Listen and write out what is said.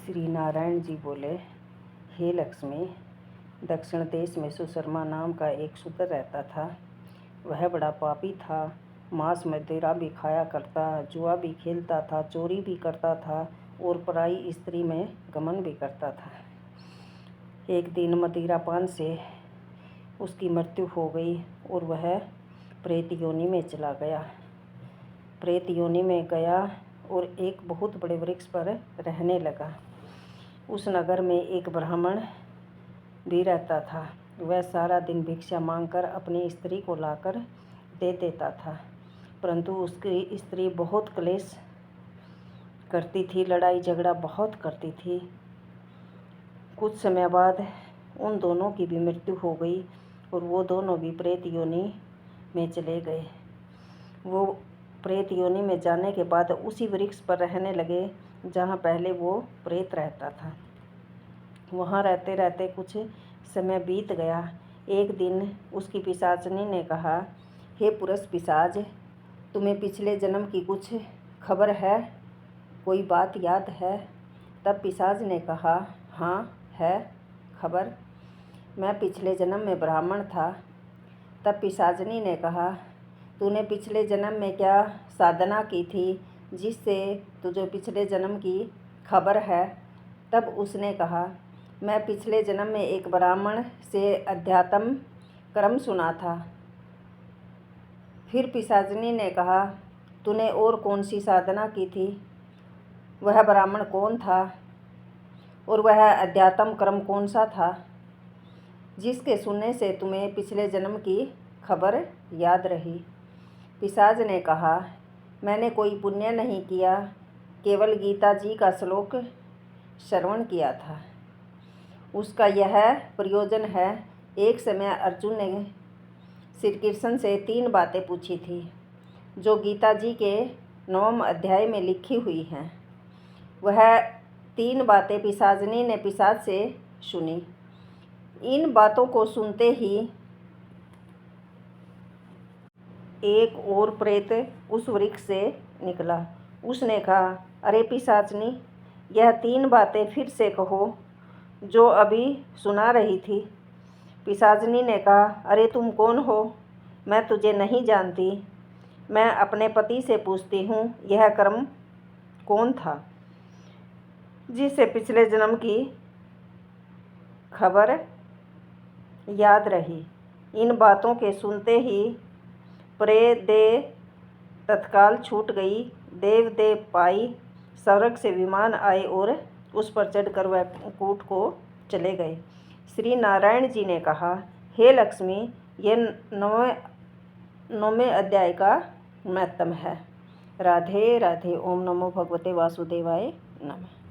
श्री नारायण जी बोले, हे लक्ष्मी, दक्षिण देश में सुशर्मा नाम का एक शूद्र रहता था। वह बड़ा पापी था। मांस मदिरा भी खाया करता, जुआ भी खेलता था, चोरी भी करता था और पराई स्त्री में गमन भी करता था। एक दिन मदिरापान से उसकी मृत्यु हो गई और वह प्रेत योनि में चला गया। प्रेत योनि में गया और एक बहुत बड़े वृक्ष पर रहने लगा। उस नगर में एक ब्राह्मण भी रहता था। वह सारा दिन भिक्षा मांगकर अपनी स्त्री को लाकर दे देता था, परंतु उसकी स्त्री बहुत क्लेश करती थी, लड़ाई झगड़ा बहुत करती थी। कुछ समय बाद उन दोनों की भी मृत्यु हो गई और वो दोनों भी प्रेत योनि में चले गए। वो प्रेत योनि में जाने के बाद उसी वृक्ष पर रहने लगे जहाँ पहले वो प्रेत रहता था। वहाँ रहते रहते कुछ समय बीत गया। एक दिन उसकी पिशाचनी ने कहा, हे पुरुष पिशाच, तुम्हें पिछले जन्म की कुछ खबर है, कोई बात याद है? तब पिशाच ने कहा, हाँ है खबर, मैं पिछले जन्म में ब्राह्मण था। तब पिशाचनी ने कहा, तूने पिछले जन्म में क्या साधना की थी जिससे तुझे पिछले जन्म की खबर है? तब उसने कहा, मैं पिछले जन्म में एक ब्राह्मण से अध्यात्म कर्म सुना था। फिर पिशाचनी ने कहा, तूने और कौन सी साधना की थी? वह ब्राह्मण कौन था और वह अध्यात्म कर्म कौन सा था जिसके सुनने से तुम्हें पिछले जन्म की खबर याद रही? पिशाच ने कहा, मैंने कोई पुण्य नहीं किया, केवल गीता जी का श्लोक श्रवण किया था। उसका यह प्रयोजन है। एक समय अर्जुन ने श्री कृष्ण से 3 बातें पूछी थी जो गीता जी के 9वें अध्याय में लिखी हुई हैं। वह 3 बातें पिशाचनी ने पिशाच से सुनी। इन बातों को सुनते ही एक और प्रेत उस वृक्ष से निकला। उसने कहा, अरे पिशाचनी, यह 3 बातें फिर से कहो जो अभी सुना रही थी। पिशाचनी ने कहा, अरे तुम कौन हो? मैं तुझे नहीं जानती। मैं अपने पति से पूछती हूँ, यह कर्म कौन था जिससे पिछले जन्म की खबर याद रही? इन बातों के सुनते ही प्रेत देह तत्काल छूट गई। देव देव पाई स्वर्ग से विमान आए और उस पर चढ़कर वह कूट को चले गए। श्री नारायण जी ने कहा, हे लक्ष्मी, ये 9वें अध्याय का महत्म है। राधे राधे। ओम नमो भगवते वासुदेवाय नमः।